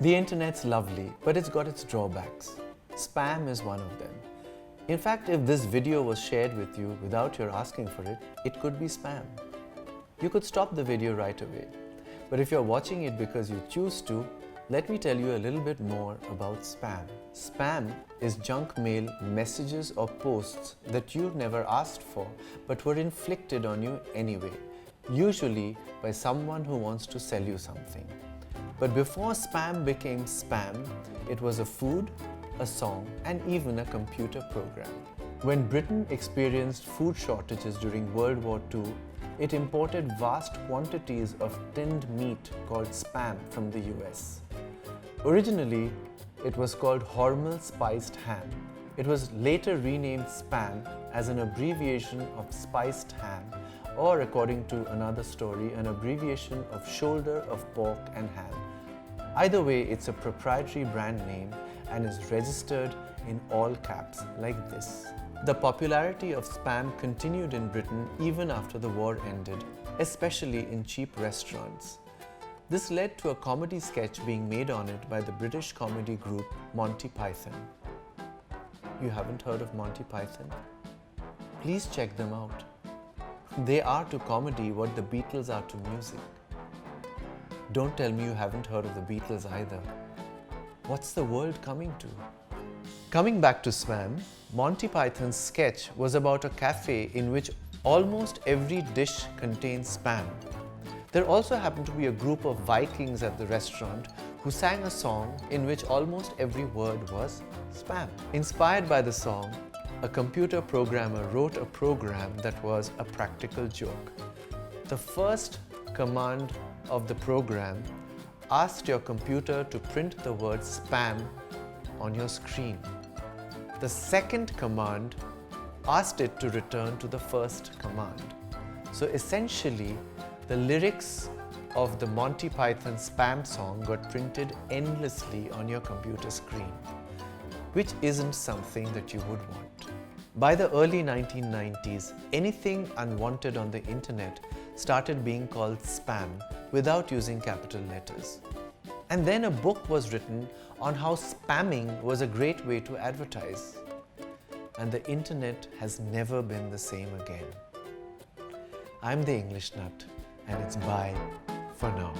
The internet's lovely, but it's got its drawbacks. Spam is one of them. In fact, if this video was shared with you without your asking for it, it could be spam. You could stop the video right away. But if you're watching it because you choose to, let me tell you a little bit more about spam. Spam is junk mail messages or posts that you never asked for but were inflicted on you anyway, usually by someone who wants to sell you something. But before spam became spam, it was a food, a song, and even a computer program. When Britain experienced food shortages during World War II, it imported vast quantities of tinned meat called spam from the US. Originally, it was called Hormel spiced ham. It was later renamed spam as an abbreviation of spiced ham, or according to another story, an abbreviation of shoulder of pork and ham. Either way, it's a proprietary brand name and is registered in all caps like this. The popularity of spam continued in Britain even after the war ended, especially in cheap restaurants. This led to a comedy sketch being made on it by the British comedy group Monty Python. You haven't heard of Monty Python? Please check them out. They are to comedy what the Beatles are to music. Don't tell me you haven't heard of the Beatles either. What's the world coming to? Coming back to spam, Monty Python's sketch was about a cafe in which almost every dish contains spam. There also happened to be a group of Vikings at the restaurant who sang a song in which almost every word was spam. Inspired by the song, a computer programmer wrote a program that was a practical joke. The first command of the program asked your computer to print the word spam on your screen. The second command asked it to return to the first command. So essentially, the lyrics of the Monty Python spam song got printed endlessly on your computer screen, which isn't something that you would want. By the early 1990s, anything unwanted on the internet started being called spam without using capital letters. And then a book was written on how spamming was a great way to advertise. And the internet has never been the same again. I'm the English Nut, and it's bye for now.